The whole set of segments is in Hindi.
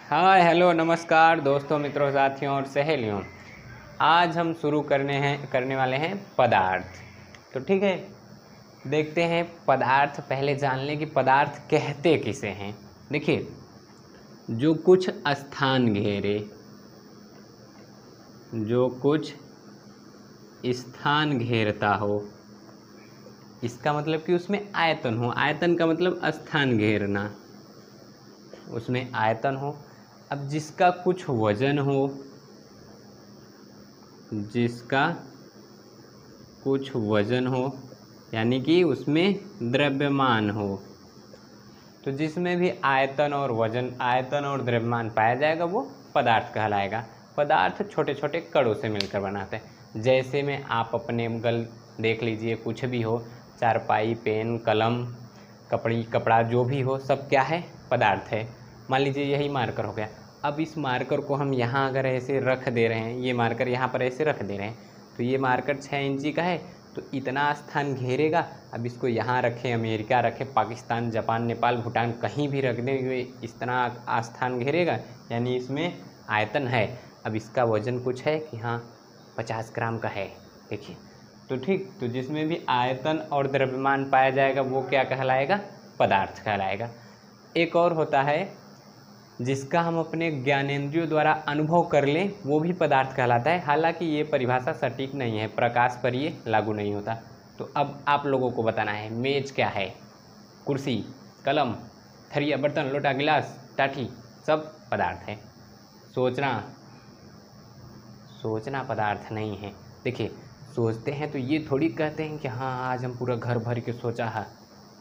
हाय हेलो नमस्कार दोस्तों, मित्रों, साथियों और सहेलियों। आज हम शुरू करने वाले हैं पदार्थ। तो ठीक है, देखते हैं पदार्थ। पहले जान लें कि पदार्थ कहते किसे हैं। देखिए, जो कुछ स्थान घेरे, जो कुछ स्थान घेरता हो, इसका मतलब कि उसमें आयतन हो। आयतन का मतलब स्थान घेरना, उसमें आयतन हो। अब जिसका कुछ वजन हो, जिसका कुछ वजन हो यानी कि उसमें द्रव्यमान हो, तो जिसमें भी आयतन और वजन, आयतन और द्रव्यमान पाया जाएगा वो पदार्थ कहलाएगा। पदार्थ छोटे छोटे कणों से मिलकर बनाते हैं। जैसे में आप अपने गल देख लीजिए, कुछ भी हो, चारपाई, पेन, कलम, कपड़ा जो भी हो, सब क्या है? पदार्थ है। मान लीजिए यही मार्कर हो गया। अब इस मार्कर को हम यहाँ अगर ऐसे रख दे रहे हैं, ये मार्कर यहाँ पर ऐसे रख दे रहे हैं, तो ये मार्कर 6 इंची का है, तो इतना स्थान घेरेगा। अब इसको यहाँ रखें, अमेरिका रखें, पाकिस्तान, जापान, नेपाल, भूटान, कहीं भी रख दें, ये इतना स्थान घेरेगा, यानी इसमें आयतन है। अब इसका वजन कुछ है कि हाँ 50 ग्राम का है। देखिए, तो ठीक, तो जिसमें भी आयतन और द्रव्यमान पाया जाएगा वो क्या कहलाएगा? पदार्थ कहलाएगा। एक और होता है जिसका हम अपने ज्ञानेंद्रियों द्वारा अनुभव कर लें, वो भी पदार्थ कहलाता है। हालांकि ये परिभाषा सटीक नहीं है, प्रकाश पर ये लागू नहीं होता। तो अब आप लोगों को बताना है, मेज क्या है? कुर्सी, कलम, थरिया, बर्तन, लोटा, गिलास, टाटी, सब पदार्थ है। सोचना पदार्थ नहीं है। देखिए, सोचते हैं तो ये थोड़ी कहते हैं कि हाँ आज हम पूरा घर भर के सोचा है,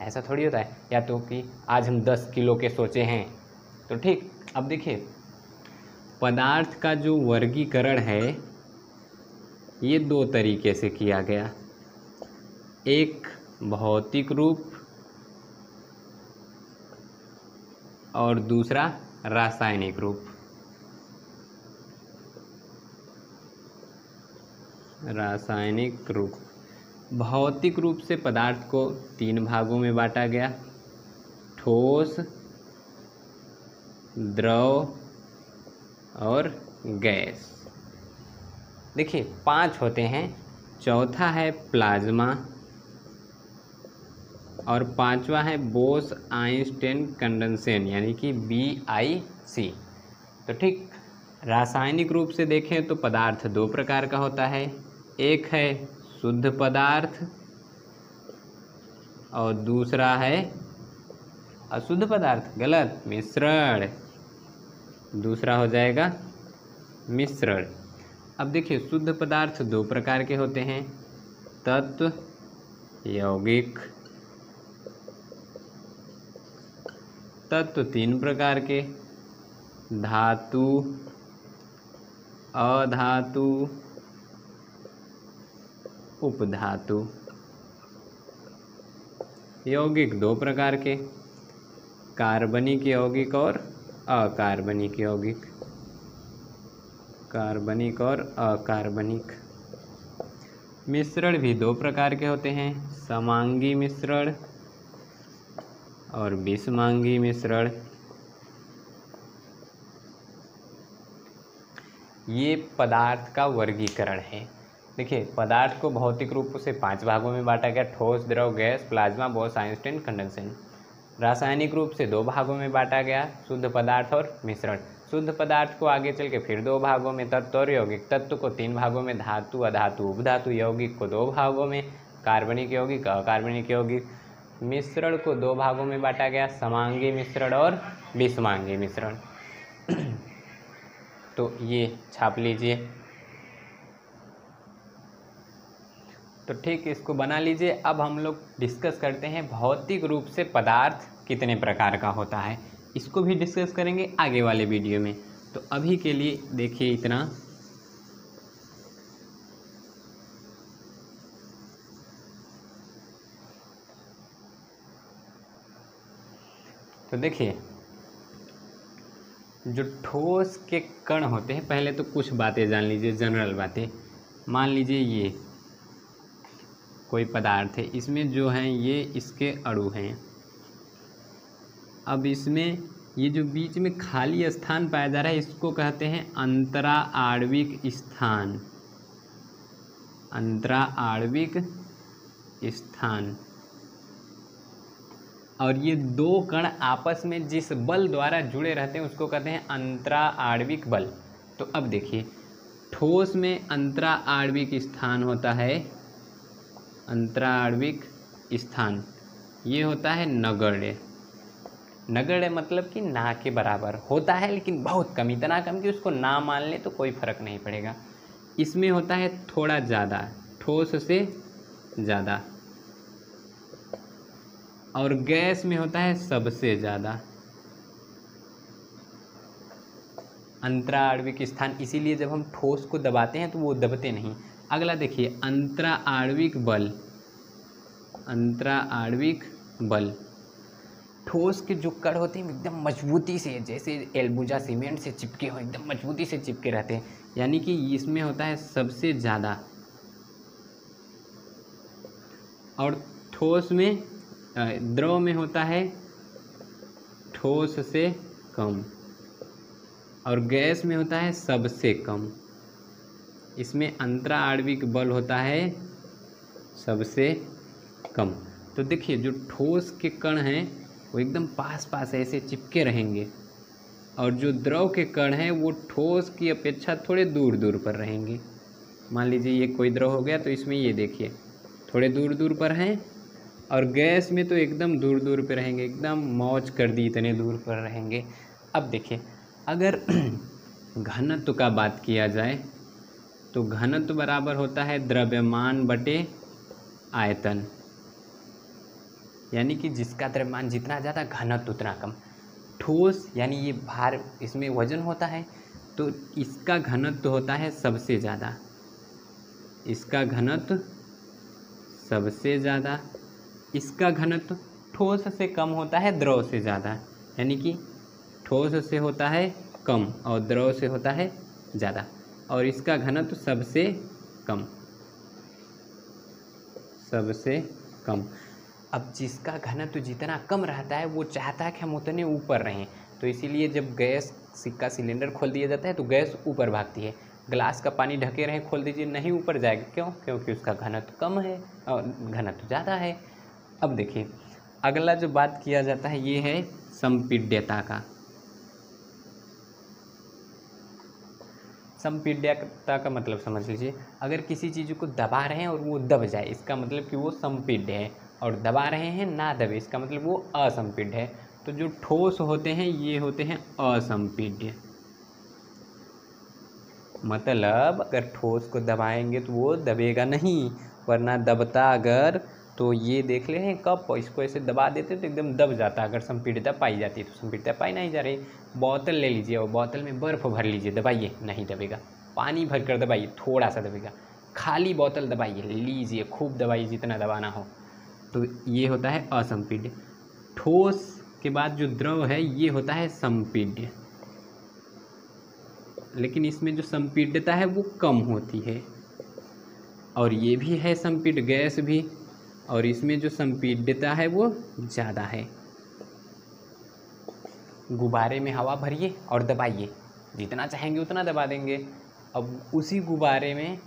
ऐसा थोड़ी होता है। या तो कि आज हम 10 किलो के सोचे हैं। तो ठीक, अब देखिए, पदार्थ का जो वर्गीकरण है ये 2 तरीके से किया गया। एक भौतिक रूप और दूसरा रासायनिक रूप। रासायनिक रूप। भौतिक रूप से पदार्थ को 3 भागों में बांटा गया: ठोस, द्रव और गैस। देखिए, 5 होते हैं। चौथा है प्लाज्मा और 5वां है बोस आइंस्टाइन कंडेंसेशन, यानी कि BIC। तो ठीक, रासायनिक रूप से देखें तो पदार्थ 2 प्रकार का होता है। एक है शुद्ध पदार्थ और दूसरा है अशुद्ध पदार्थ। गलत, मिश्रण। दूसरा हो जाएगा मिश्रण। अब देखिए, शुद्ध पदार्थ 2 प्रकार के होते हैं: तत्व, यौगिक। तत्व 3 प्रकार के: धातु, अधातु, उपधातु। यौगिक 2 प्रकार के: कार्बनिक यौगिक और अकार्बनिक यौगिक। कार्बनिक और अकार्बनिक। मिश्रण भी 2 प्रकार के होते हैं: समांगी मिश्रण और विषमांगी मिश्रण। ये पदार्थ का वर्गीकरण है। देखिए, पदार्थ को भौतिक रूप से 5 भागों में बांटा गया: ठोस, द्रव, gas, plasma, Bose Einstein condensation. रासायनिक रूप से 2 भागों में बांटा गया: शुद्ध पदार्थ और मिश्रण। शुद्ध पदार्थ को आगे चल के फिर 2 भागों में, तत्व और यौगिक। तत्व को 3 भागों में: धातु, अधातु, उपधातु। यौगिक को 2 भागों में: कार्बनिक यौगिक, अकार्बनिक यौगिक। मिश्रण को 2 भागों में बांटा गया: समांगी मिश्रण और विषमांगी मिश्रण। तो ये छाप लीजिए। तो ठीक, इसको बना लीजिए। अब हम लोग डिस्कस करते हैं भौतिक रूप से पदार्थ कितने प्रकार का होता है। इसको भी डिस्कस करेंगे आगे वाले वीडियो में। तो अभी के लिए देखिए इतना। तो देखिए, जो ठोस के कण होते हैं, पहले तो कुछ बातें जान लीजिए, जनरल बातें। मान लीजिए ये कोई पदार्थ है, इसमें जो हैं ये इसके अणु हैं। अब इसमें ये जो बीच में खाली स्थान पाया जा रहा है इसको कहते हैं अंतरा आणविक स्थान। अंतरा आणविक स्थान। और ये दो कण आपस में जिस बल द्वारा जुड़े रहते हैं उसको कहते हैं अंतरा आणविक बल। तो अब देखिए, ठोस में अंतरा आणविक स्थान होता है, अंतरा आणविक स्थान ये होता है नगण्य। नगण्य मतलब कि ना के बराबर होता है, लेकिन बहुत कम, इतना कम कि उसको ना मान ले तो कोई फर्क नहीं पड़ेगा। इसमें होता है थोड़ा ज़्यादा, ठोस से ज़्यादा। और गैस में होता है सबसे ज़्यादा। अंतरा आणविक स्थान, इसीलिए जब हम ठोस को दबाते हैं तो वो दबते नहीं। अगला देखिए, अंतरा आणविक बल। अंतरा आणविक बल, ठोस के जो कण होते हैं एकदम मजबूती से, जैसे एल्बुजा सीमेंट से चिपके हो, एकदम मजबूती से चिपके रहते हैं, यानी कि इसमें होता है सबसे ज़्यादा। और ठोस में, द्रव में होता है ठोस से कम। और गैस में होता है सबसे कम। इसमें अंतरा आणविक बल होता है सबसे कम। तो देखिए, जो ठोस के कण हैं वो एकदम पास पास ऐसे चिपके रहेंगे, और जो द्रव के कण हैं वो ठोस की अपेक्षा थोड़े दूर दूर पर रहेंगे। मान लीजिए ये कोई द्रव हो गया, तो इसमें ये देखिए थोड़े दूर दूर पर हैं, और गैस में तो एकदम दूर दूर पर रहेंगे, एकदम मौज कर दी इतने दूर पर रहेंगे। अब देखिए, अगर घनत्व का बात किया जाए तो घनत्व बराबर होता है द्रव्यमान बटे आयतन, यानी कि जिसका द्रव्यमान जितना ज़्यादा घनत्व उतना कम। ठोस यानी ये भार, इसमें वजन होता है, तो इसका घनत्व होता है सबसे ज़्यादा। इसका घनत्व सबसे ज़्यादा। इसका घनत्व ठोस से कम होता है द्रव से ज़्यादा, यानी कि ठोस से होता है कम और द्रव से होता है ज़्यादा। और इसका घनत्व सबसे कम, सबसे कम। अब जिसका घनत्व जितना कम रहता है वो चाहता है कि हम उतने ऊपर रहें, तो इसीलिए जब गैस का सिलेंडर खोल दिया जाता है तो गैस ऊपर भागती है। ग्लास का पानी ढके रहे खोल दीजिए, नहीं ऊपर जाएगा। क्यों? क्योंकि उसका घनत्व कम है और घनत्व ज़्यादा है। अब देखिए, अगला जो बात किया जाता है ये है संपीड्यता का। संपीड्यता का मतलब समझ लीजिए, अगर किसी चीज़ को दबा रहे हैं और वो दब जाए, इसका मतलब कि वो संपीड्य है, और दबा रहे हैं ना दबे, इसका मतलब वो असंपीड्य है। तो जो ठोस होते हैं ये होते हैं असंपीड्य। मतलब अगर ठोस को दबाएंगे तो वो दबेगा नहीं, वरना दबता अगर तो ये देख ले हैं कप, इसको ऐसे दबा देते तो एकदम दब जाता। अगर संपीड्यता पाई जाती है तो संपीड्यता पाई नहीं जा रही। बोतल ले लीजिए और बोतल में बर्फ़ भर लीजिए, दबाइए, नहीं दबेगा। पानी भर कर दबाइए, थोड़ा सा दबेगा। खाली बोतल दबाइए, लीजिए, खूब दबाइए, जितना दबाना हो। तो ये होता है असंपीड्य। ठोस के बाद जो द्रव है ये होता है संपीड्य, लेकिन इसमें जो संपीड्यता है वो कम होती है। और ये भी है संपीड्य, गैस भी, और इसमें जो संपीड्यता है वो ज़्यादा है। गुब्बारे में हवा भरिए और दबाइए, जितना चाहेंगे उतना दबा देंगे। अब उसी गुब्बारे में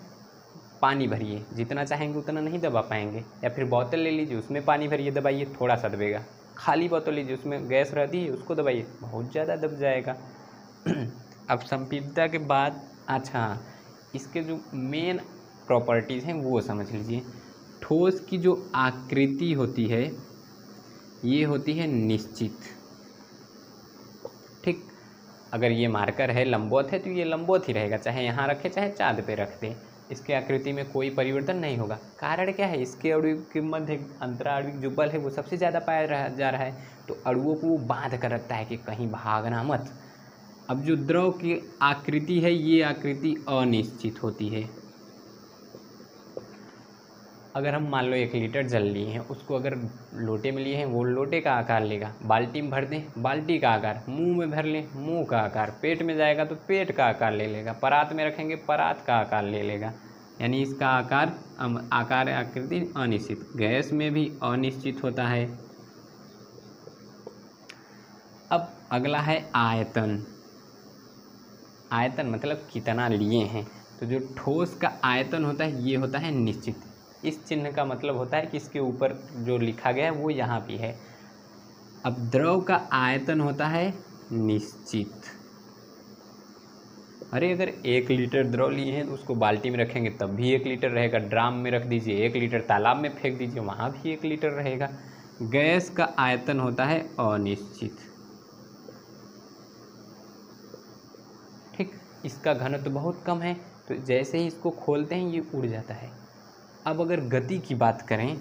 पानी भरिए, जितना चाहेंगे उतना नहीं दबा पाएंगे। या फिर बोतल ले लीजिए, उसमें पानी भरिए, दबाइए, थोड़ा सा दबेगा। खाली बोतल लीजिए, उसमें गैस रहती है, उसको दबाइए, बहुत ज़्यादा दब जाएगा। अब संपीड्यता के बाद, अच्छा, इसके जो मेन प्रॉपर्टीज़ हैं वो समझ लीजिए। ठोस की जो आकृति होती है ये होती है निश्चित। ठीक, अगर ये मार्कर है लंबवत है तो ये लंबवत ही रहेगा, चाहे यहाँ रखे चाहे चाँद पे रख दें, इसके आकृति में कोई परिवर्तन नहीं होगा। कारण क्या है? इसके अणु के मध्य अंतरा आणविक जो बल है वो सबसे ज़्यादा पाया जा रहा है, तो अणुओं को वो बांध कर रखता है कि कहीं भागना मत। अब जो द्रव की आकृति है ये आकृति अनिश्चित होती है। अगर हम मान लो 1 लीटर जल लिए हैं, उसको अगर लोटे में लिए हैं वो लोटे का आकार लेगा। बाल्टी में भर दें, बाल्टी का आकार। मुंह में भर लें, मुंह का आकार। पेट में जाएगा तो पेट का आकार ले लेगा। परात में रखेंगे, परात का आकार ले लेगा। यानी इसका आकार आकृति अनिश्चित। गैस में भी अनिश्चित होता है। अब अगला है आयतन। आयतन मतलब कितना लिए हैं। तो जो ठोस का आयतन होता है ये होता है निश्चित। इस चिन्ह का मतलब होता है कि इसके ऊपर जो लिखा गया है वो यहाँ भी है। अब द्रव का आयतन होता है निश्चित। अरे अगर 1 लीटर द्रव लिए हैं तो उसको बाल्टी में रखेंगे तब भी 1 लीटर रहेगा। ड्राम में रख दीजिए, 1 लीटर तालाब में फेंक दीजिए, वहाँ भी 1 लीटर रहेगा। गैस का आयतन होता है अनिश्चित। ठीक, इसका घनत्व तो बहुत कम है, तो जैसे ही इसको खोलते हैं ये उड़ जाता है। अब अगर गति की बात करें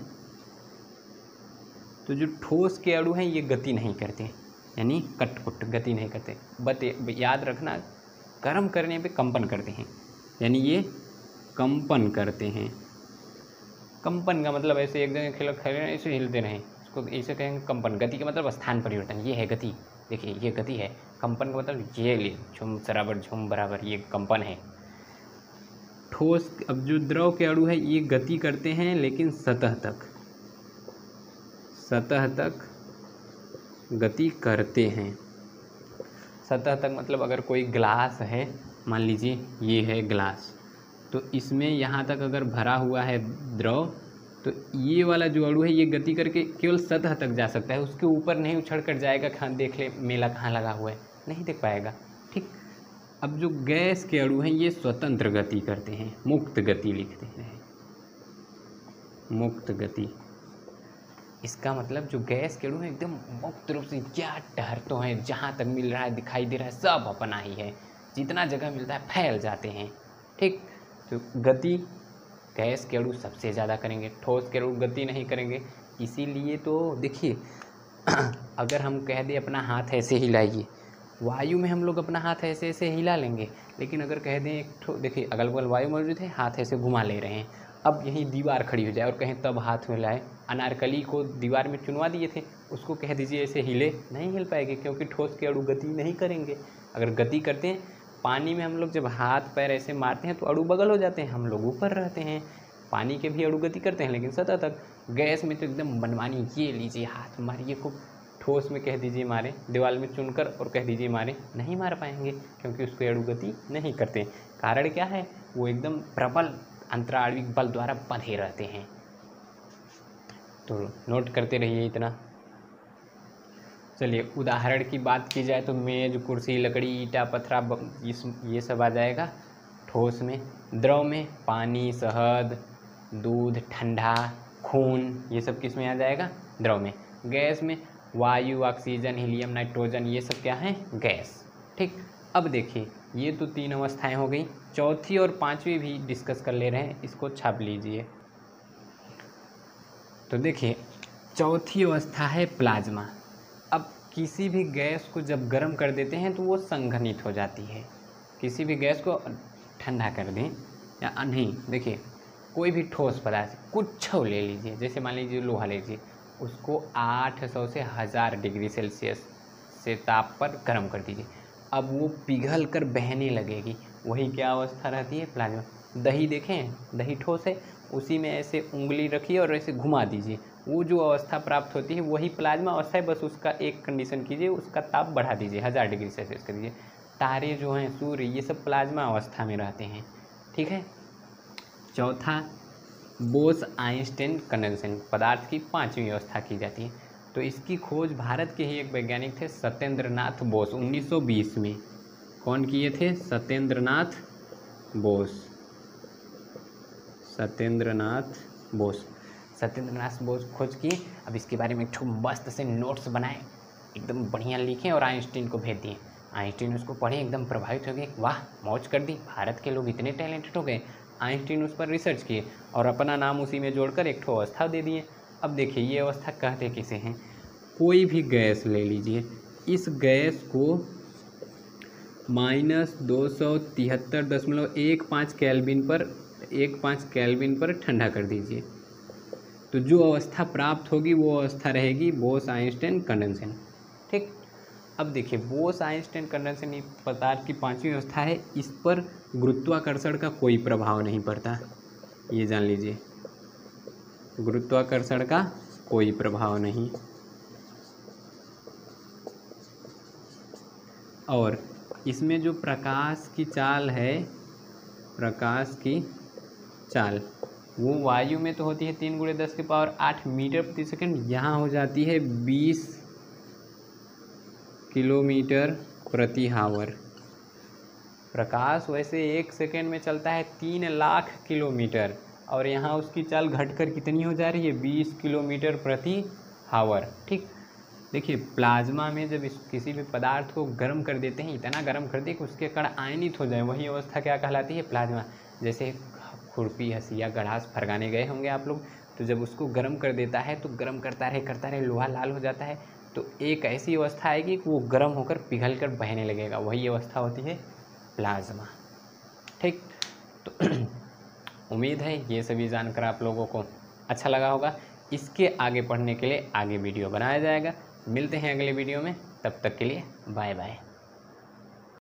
तो जो ठोस के अणु हैं ये गति नहीं करते, यानी कटपुट गति नहीं करते। याद रखना, गर्म करने पे कंपन करते हैं, यानी ये कंपन करते हैं। कंपन का मतलब ऐसे एक जगह खड़े ऐसे हिलते रहें, इसको ऐसे कहेंगे कंपन। गति का मतलब स्थान परिवर्तन, ये है गति। देखिए ये गति है। कंपन का मतलब ये ले झुम बराबर झुम बराबर, ये कंपन है। ठोस, अब जो द्रव के अणु है ये गति करते हैं लेकिन सतह तक गति करते हैं। सतह तक मतलब अगर कोई ग्लास है, मान लीजिए ये है ग्लास, तो इसमें यहाँ तक अगर भरा हुआ है द्रव, तो ये वाला जो अणु है ये गति करके केवल सतह तक जा सकता है, उसके ऊपर नहीं उछल कर जाएगा। कहाँ देख ले मेला कहाँ लगा हुआ है, नहीं देख पाएगा। ठीक, अब जो गैस के अणु हैं ये स्वतंत्र गति करते हैं, मुक्त गति लिखते हैं, मुक्त गति। इसका मतलब जो गैस के अणु है एकदम मुक्त रूप से क्या टहरते हैं, जहाँ तक मिल रहा है दिखाई दे रहा है सब अपना ही है, जितना जगह मिलता है फैल जाते हैं। ठीक, तो गति गैस के अणु सबसे ज़्यादा करेंगे, ठोस के अणु गति नहीं करेंगे। इसीलिए तो देखिए अगर हम कह दें अपना हाथ ऐसे हिलाइए, वायु में हम लोग अपना हाथ ऐसे ऐसे हिला लेंगे, लेकिन अगर कह दें देखिए अगल बगल वायु मौजूद है, हाथ ऐसे घुमा ले रहे हैं। अब यहीं दीवार खड़ी हो जाए और कहें तब हाथ में लाए, अनारकली को दीवार में चुनवा दिए थे, उसको कह दीजिए ऐसे हिले, नहीं हिल पाएंगे, क्योंकि ठोस के अणु गति नहीं करेंगे। अगर गति करते हैं, पानी में हम लोग जब हाथ पैर ऐसे मारते हैं तो अणु बगल हो जाते हैं, हम लोग ऊपर रहते हैं। पानी के भी अणु गति करते हैं लेकिन सतह तक। गैस में तो एकदम मनमानी, ये लीजिए हाथ मारिए खूब। ठोस में कह दीजिए मारे, दीवार में चुनकर और कह दीजिए मारे, नहीं मार पाएंगे क्योंकि उसको अणु गति नहीं करते। कारण क्या है, वो एकदम प्रबल अंतराणविक बल द्वारा बंधे रहते हैं। तो नोट करते रहिए इतना। चलिए उदाहरण की बात की जाए तो मेज, कुर्सी, लकड़ी, ईंटा, पत्थरा, ये सब आ जाएगा ठोस में। द्रव में पानी, शहद, दूध, ठंडा, खून, ये सब किस में आ जाएगा, द्रव में। गैस में वायु, ऑक्सीजन, हीलियम, नाइट्रोजन, ये सब क्या है, गैस। ठीक, अब देखिए ये तो 3 अवस्थाएं हो गई, चौथी और 5वीं भी डिस्कस कर ले रहे हैं, इसको छाप लीजिए। तो देखिए चौथी अवस्था है प्लाज्मा। अब किसी भी गैस को जब गर्म कर देते हैं तो वो संघनित हो जाती है। किसी भी गैस को ठंडा कर दें या नहीं, देखिए कोई भी ठोस पदार्थ कुछ ले लीजिए, जैसे मान लीजिए लोहा लीजिए, उसको 800 से 1000 डिग्री सेल्सियस से ताप पर गर्म कर दीजिए। अब वो पिघल कर बहने लगेगी, वही क्या अवस्था रहती है, प्लाज्मा। दही देखें, दही ठोस है, उसी में ऐसे उंगली रखिए और ऐसे घुमा दीजिए, वो जो अवस्था प्राप्त होती है वही प्लाज्मा अवस्था है। बस उसका एक कंडीशन कीजिए, उसका ताप बढ़ा दीजिए, 1000 डिग्री सेल्सियस कर दीजिए। तारे जो हैं, सूर्य, ये सब प्लाज्मा अवस्था में रहते हैं। ठीक है। चौथा बोस-आइंस्टाइन कंडेंसेशन, पदार्थ की 5वीं अवस्था की जाती है। तो इसकी खोज भारत के ही एक वैज्ञानिक थे, सत्येंद्र नाथ बोस, 1920 में। कौन किए थे, सत्येंद्र नाथ बोस। सत्येंद्र नाथ बोस खोज किए। अब इसके बारे में एक मस्त से नोट्स बनाए, एकदम बढ़िया लिखे और आइंस्टीन को भेज दिए। आइंस्टीन उसको पढ़े, एकदम प्रभावित हो गए, वाह मौज कर दी, भारत के लोग इतने टैलेंटेड हो गए। आइंस्टीन उस पर रिसर्च किए और अपना नाम उसी में जोड़कर एक अवस्था दे दिए। अब देखिए ये अवस्था कहते किसे हैं, कोई भी गैस ले लीजिए, इस गैस को -273.15 केल्विन पर ठंडा कर दीजिए, तो जो अवस्था प्राप्त होगी वो अवस्था रहेगी बोस-आइंस्टाइन कंडेंसेशन। ठीक, अब देखिए बोस-आइंस्टाइन कंडेंसेशन पदार्थ की 5वीं अवस्था है, इस पर गुरुत्वाकर्षण का कोई प्रभाव नहीं पड़ता, ये जान लीजिए, गुरुत्वाकर्षण का कोई प्रभाव नहीं। और इसमें जो प्रकाश की चाल है, प्रकाश की चाल वो वायु में तो होती है 3 × 10⁸ मीटर प्रति सेकंड, यहाँ हो जाती है 20 किलोमीटर प्रति हावर। प्रकाश वैसे 1 सेकंड में चलता है 3 लाख किलोमीटर, और यहाँ उसकी चाल घटकर कितनी हो जा रही है, 20 किलोमीटर प्रति हावर। ठीक, देखिए प्लाज्मा में जब किसी भी पदार्थ को गर्म कर देते हैं, इतना गर्म कर दे कि उसके कण आयनित हो जाए, वही अवस्था क्या कहलाती है, प्लाज्मा। जैसे खुरपी, हसिया, गड़ास फरगाने गए होंगे आप लोग, तो जब उसको गर्म कर देता है तो गर्म करता रहे लोहा लाल हो जाता है, तो एक ऐसी अवस्था आएगी कि वो गर्म होकर पिघल कर बहने लगेगा, वही अवस्था होती है प्लाज्मा। ठीक, तो उम्मीद है ये सभी जानकर आप लोगों को अच्छा लगा होगा। इसके आगे पढ़ने के लिए आगे वीडियो बनाया जाएगा। मिलते हैं अगले वीडियो में, तब तक के लिए बाय बाय।